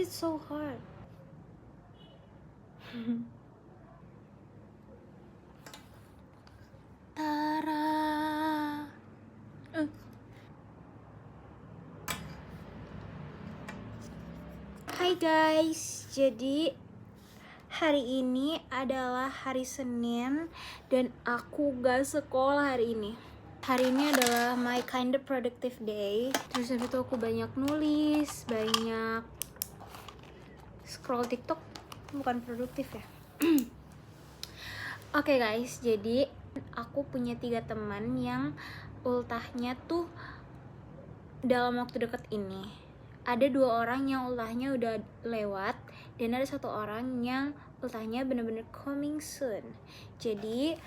is it so hard? Tara. Hai guys, jadi hari ini adalah hari Senin dan aku gak sekolah hari ini. Hari ini adalah my kind of productive day. Terus habis itu aku banyak nulis, banyak scroll TikTok. Bukan produktif ya. Oke guys, jadi aku punya 3 teman yang ultahnya tuh dalam waktu dekat ini. Ada 2 orang yang ultahnya udah lewat dan ada 1 orang yang ultahnya bener-bener coming soon. Jadi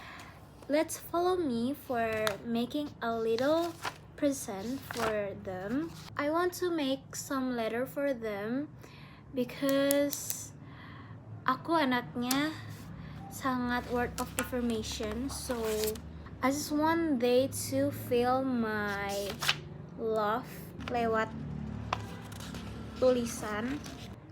let's follow me for making a little present for them. I want to make some letter for them because aku anaknya sangat word of affirmation, so I just want they to feel my love lewat tulisan.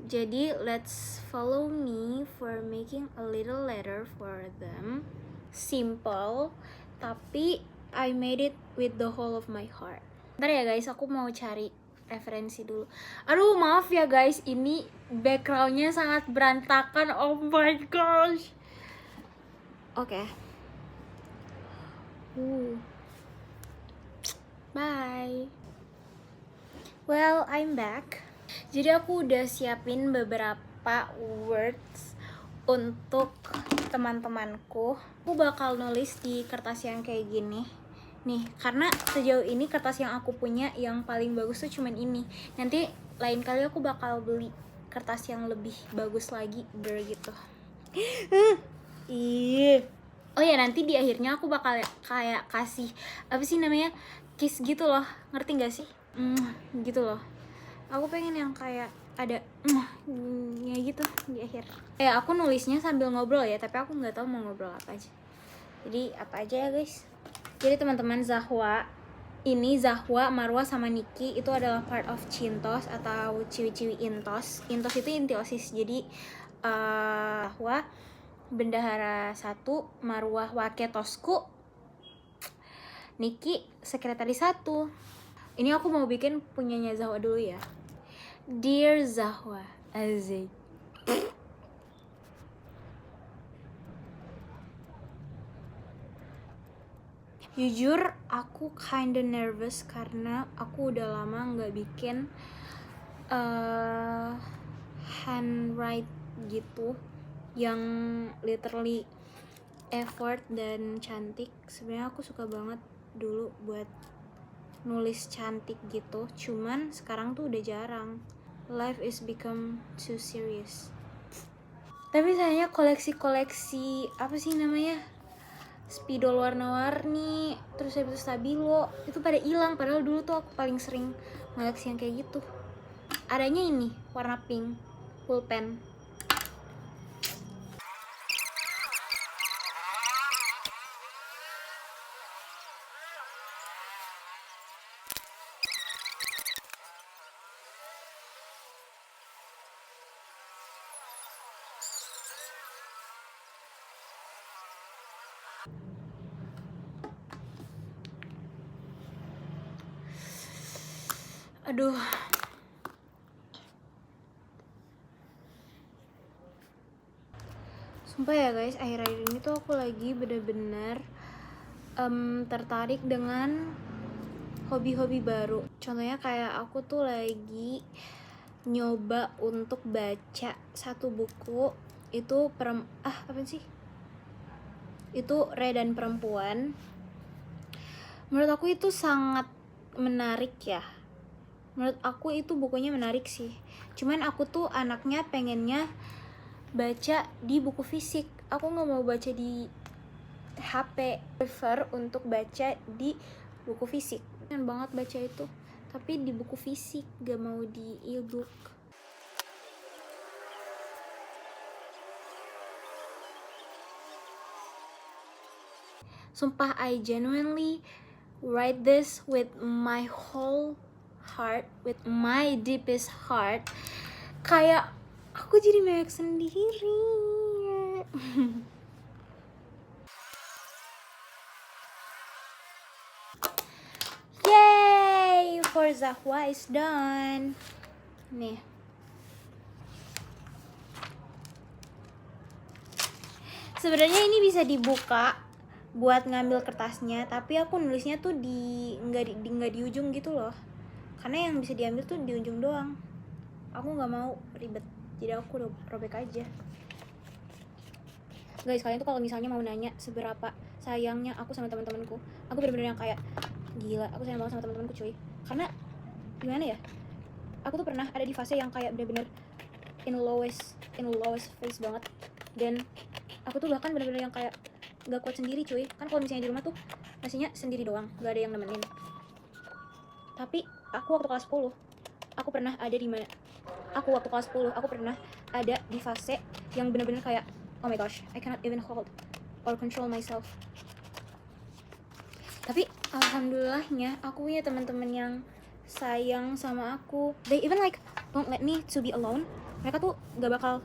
Jadi let's follow me for making a little letter for them. Simple, tapi I made it with the whole of my heart. Ntar ya guys, aku mau cari referensi dulu. Aduh maaf ya guys, ini backgroundnya sangat berantakan. Oh my gosh. Oke. Bye. Well, I'm back. Jadi aku udah siapin beberapa words untuk teman-temanku. Aku bakal nulis di kertas yang kayak gini. Nih, karena sejauh ini kertas yang aku punya yang paling bagus tuh cuman ini. Nanti lain kali aku bakal beli kertas yang lebih bagus lagi, gitu. Iya. Oh ya, nanti di akhirnya aku bakal kayak kasih apa sih namanya, kiss gitu loh, ngerti gak sih? Gitu loh. Aku pengen yang kayak ada ya gitu di akhir. Aku nulisnya sambil ngobrol ya, tapi aku nggak tahu mau ngobrol apa aja. Jadi apa aja ya guys. Jadi teman-teman, Zahwa, Marwa sama Niki itu adalah part of Cintos atau Ciwi-Ciwi Intos. Intos itu intiosis. Jadi Zahwa bendahara 1, Marwah waketosku, Niki sekretaris 1. Ini aku mau bikin punyanya Zahwa dulu ya. Dear Zahwa, Azik. Jujur aku kinda nervous karena aku udah lama nggak bikin handwrite gitu yang literally effort dan cantik. Sebenarnya aku suka banget dulu buat nulis cantik gitu, cuman sekarang tuh udah jarang. Life is become too serious. Tapi sayangnya koleksi apa sih namanya, spidol warna-warni, terus habis itu stabilo, itu pada hilang. Padahal dulu tuh aku paling sering koleksi yang kayak gitu. Adanya ini warna pink, pulpen. Aduh. Sumpah ya guys, akhir-akhir ini tuh aku lagi bener-bener tertarik dengan hobi-hobi baru. Contohnya kayak aku tuh lagi nyoba untuk baca 1 buku. Itu apa sih? Itu Re dan Perempuan. Menurut aku itu sangat menarik ya. Menurut aku itu bukunya menarik sih. Cuman aku tuh anaknya pengennya baca di buku fisik. Aku gak mau baca di HP. Prefer untuk baca di buku fisik. Pengen banget baca itu, tapi di buku fisik, gak mau di e-book. Sumpah, I genuinely write this with my whole heart, with my deepest heart. Kayak aku jadi mewek sendiri. Yay, for Zahwa is done. Nih. Sebenarnya ini bisa dibuka buat ngambil kertasnya, tapi aku nulisnya tuh nggak di ujung gitu loh. Karena yang bisa diambil tuh di ujung doang. Aku nggak mau ribet, jadi aku robek aja. Guys, kalian tuh kalau misalnya mau nanya seberapa sayangnya aku sama teman-temanku, aku bener-bener yang kayak gila, aku sayang banget sama teman-temanku cuy. Karena gimana ya, aku tuh pernah ada di fase yang kayak bener-bener in lowest phase banget, dan aku tuh bahkan bener-bener yang kayak gak kuat sendiri cuy. Kan kalau misalnya di rumah tuh pastinya sendiri doang, gak ada yang nemenin. Tapi aku waktu kelas 10, aku pernah ada di mana? Aku waktu kelas 10, aku pernah ada di fase yang bener-bener kayak oh my gosh, I cannot even hold or control myself. Tapi alhamdulillahnya aku punya teman-teman yang sayang sama aku. They even like don't let me to be alone. Mereka tuh gak bakal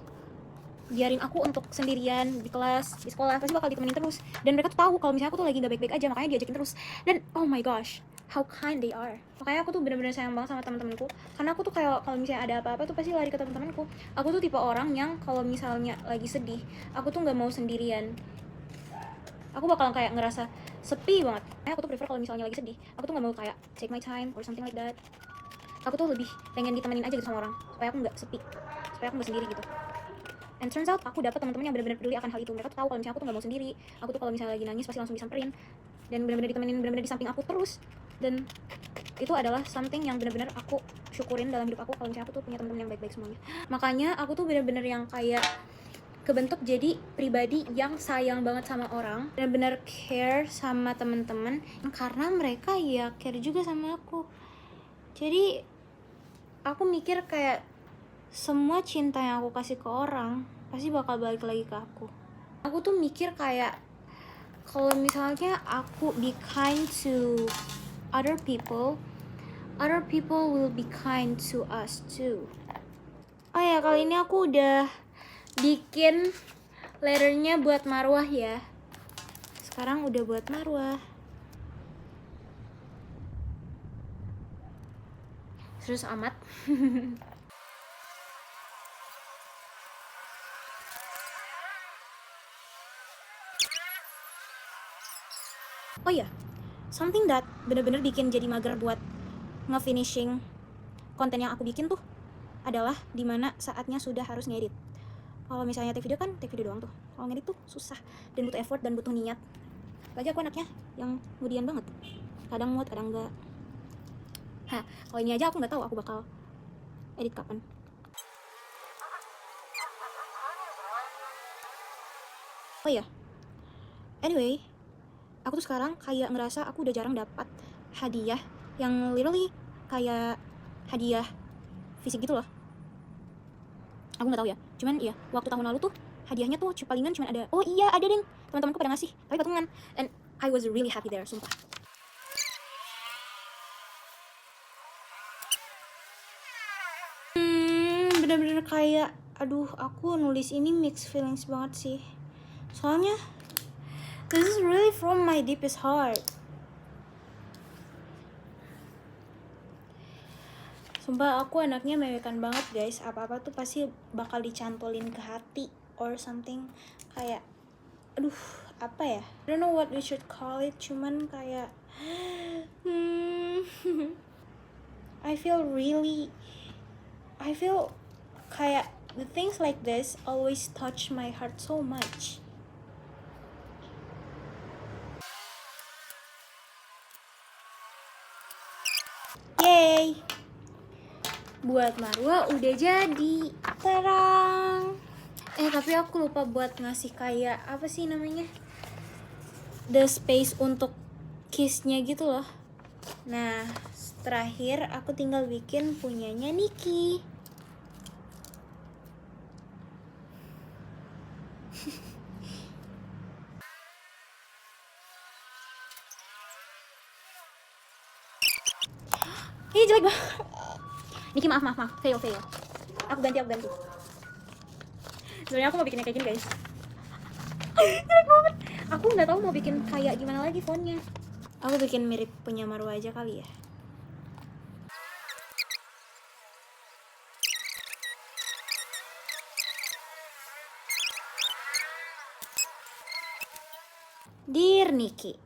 biarin aku untuk sendirian di kelas, di sekolah, pasti bakal ditemenin terus. Dan mereka tuh tahu kalau misalnya aku tuh lagi gak baik-baik aja, makanya diajakin terus. Dan oh my gosh, how kind they are. Makanya aku tuh bener-bener sayang banget sama teman-temanku, karena aku tuh kayak kalau misalnya ada apa-apa tuh pasti lari ke teman-temanku. Aku tuh tipe orang yang kalau misalnya lagi sedih, aku tuh nggak mau sendirian. Aku bakal kayak ngerasa sepi banget. Aku tuh prefer kalau misalnya lagi sedih, aku tuh nggak mau kayak take my time or something like that. Aku tuh lebih pengen ditemenin aja gitu sama orang, supaya aku nggak sepi, supaya aku nggak sendiri gitu. And turns out aku dapat teman-teman yang benar-benar peduli akan hal itu. Mereka tuh tahu kalau misalnya aku tuh nggak mau sendiri. Aku tuh kalau misalnya lagi nangis pasti langsung disamperin dan benar-benar ditemenin, benar-benar di samping aku terus. Dan itu adalah something yang benar-benar aku syukurin dalam hidup aku, kalau misalnya aku tuh punya teman-teman yang baik-baik semuanya. Makanya aku tuh benar-benar yang kayak kebentuk jadi pribadi yang sayang banget sama orang, benar-benar care sama teman-teman karena mereka ya care juga sama aku. Jadi aku mikir kayak semua cinta yang aku kasih ke orang pasti bakal balik lagi ke aku. Aku tuh mikir kayak kalau misalnya aku be kind to other people will be kind to us too. Oh ya, kali ini aku udah bikin letternya buat Marwah ya. Sekarang udah buat Marwah. Serius amat. Oh iya, something that bener-bener bikin jadi mager buat nge-finishing konten yang aku bikin tuh adalah dimana saatnya sudah harus ngedit. Kalau misalnya take video kan take video doang tuh. Kalau ngedit tuh susah dan butuh effort dan butuh niat. Lagi aku anaknya yang kemudian banget. Kadang mood, kadang enggak. Kalau ini aja aku nggak tahu aku bakal edit kapan. Oh iya, anyway, aku tuh sekarang kayak ngerasa aku udah jarang dapat hadiah yang literally kayak hadiah fisik gitu loh. Aku nggak tahu ya, cuman ya waktu tahun lalu tuh hadiahnya tuh palingan cuman ada, oh iya ada deng, teman-temanku pada ngasih tapi patungan, and I was really happy there, sumpah. Bener-bener kayak aduh, aku nulis ini mixed feelings banget sih, soalnya this is really from my deepest heart. Sumpah aku anaknya mewekan banget guys, apa-apa tuh pasti bakal dicantolin ke hati or something, kayak aduh apa ya, I don't know what we should call it, cuman kayak I feel kayak the things like this always touch my heart so much. Yay, buat Marwa udah jadi, terang. Tapi aku lupa buat ngasih kayak apa sih namanya, the space untuk kissnya gitu loh. Nah, terakhir aku tinggal bikin punyanya Niki. Ini jelek banget. Niki maaf, fail. Aku ganti. Sebenarnya aku mau bikinnya kayak gini guys. Jelek banget. Aku nggak tahu mau bikin kayak gimana lagi fontnya. Aku bikin mirip punya Marwa aja kali ya. Dear Nikki.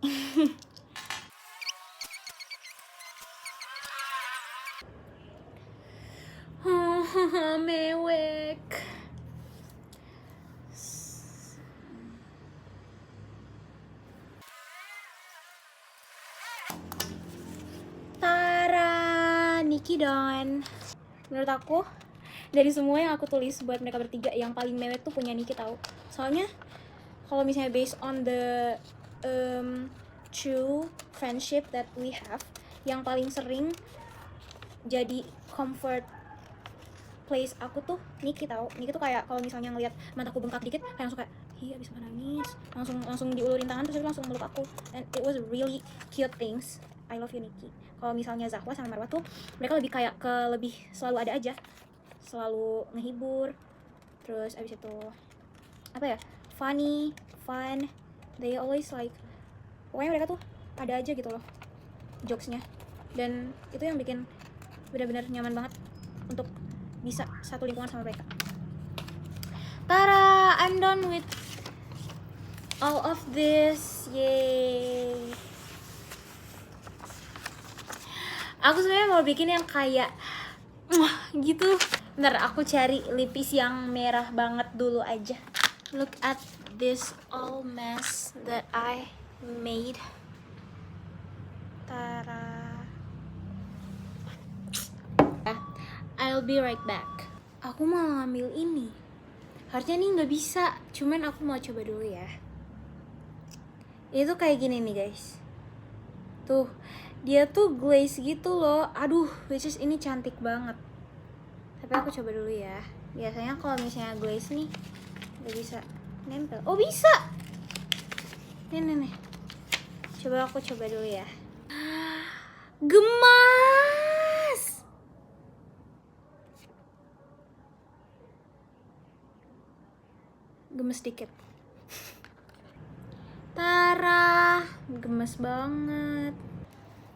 Mewek. Tara, Nikki Don. Menurut aku dari semua yang aku tulis buat mereka bertiga, yang paling mewek tuh punya Nikki tahu. Soalnya kalau misalnya based on the true friendship that we have, yang paling sering jadi comfort place aku tuh Nikki tahu. Nikki tuh kayak kalau misalnya ngelihat mataku bengkak dikit kayak langsung kayak abis menangis, langsung diulurin tangan terus langsung meluk aku, and it was really cute things. I love you Nikki. Kalau misalnya Zahwa sama Marwa tuh mereka lebih kayak ke lebih selalu ada aja, selalu ngehibur, terus abis itu apa ya, funny, fun, they always like, pokoknya mereka tuh ada aja gitu loh jokesnya, dan itu yang bikin benar-benar nyaman banget untuk bisa satu lingkungan sama mereka. Tara, I'm done with all of this. Yay. Aku sebenarnya mau bikin yang kayak gitu. Bentar, aku cari lipis yang merah banget dulu aja. Look at this all mess that I made. Tara. I'll be right back. Aku mau ngambil ini. Harusnya nih nggak bisa, cuman aku mau coba dulu ya. Itu kayak gini nih guys. Tuh, dia tuh glaze gitu loh. Aduh, which is ini cantik banget. Tapi aku coba dulu ya. Biasanya kalau misalnya glaze nih nggak bisa nempel. Oh bisa. Nih. Coba aku coba dulu ya. Gemas. Gemes dikit. Tara, gemes banget.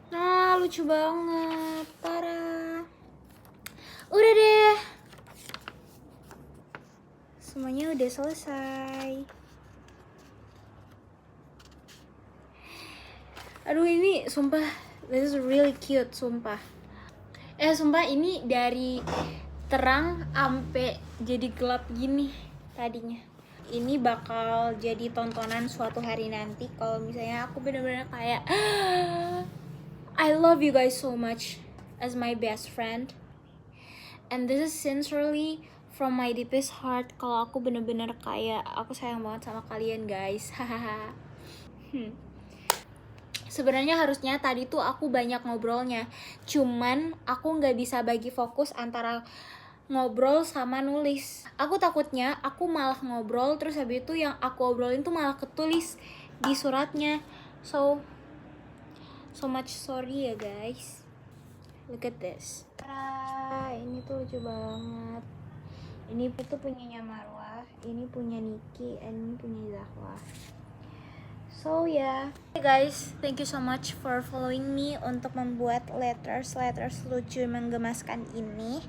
Nah, lucu banget. Tara. Udah deh. Semuanya udah selesai. Aduh, ini sumpah, this is really cute, sumpah. Sumpah ini dari terang ampe jadi gelap gini tadinya. Ini bakal jadi tontonan suatu hari nanti kalau misalnya aku bener-bener kayak I love you guys so much as my best friend, and this is sincerely from my deepest heart. Kalau aku bener-bener kayak aku sayang banget sama kalian guys. Hahaha. Sebenarnya harusnya tadi tuh aku banyak ngobrolnya, cuman aku nggak bisa bagi fokus antara ngobrol sama nulis. Aku takutnya aku malah ngobrol terus habis itu yang aku obrolin tuh malah ketulis di suratnya. So much sorry ya guys. Look at this. Ini tuh lucu banget. Ini tuh punyanya Marwa, ini punya Nikki, and ini punya Zahwa. So yeah, hey guys, thank you so much for following me untuk membuat letters lucu menggemaskan ini.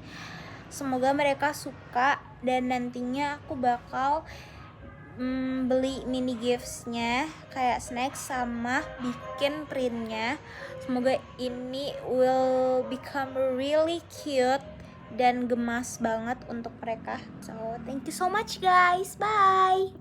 Semoga mereka suka, dan nantinya aku bakal beli mini giftsnya kayak snack sama bikin printnya. Semoga ini will become really cute dan gemas banget untuk mereka. So thank you so much guys, bye.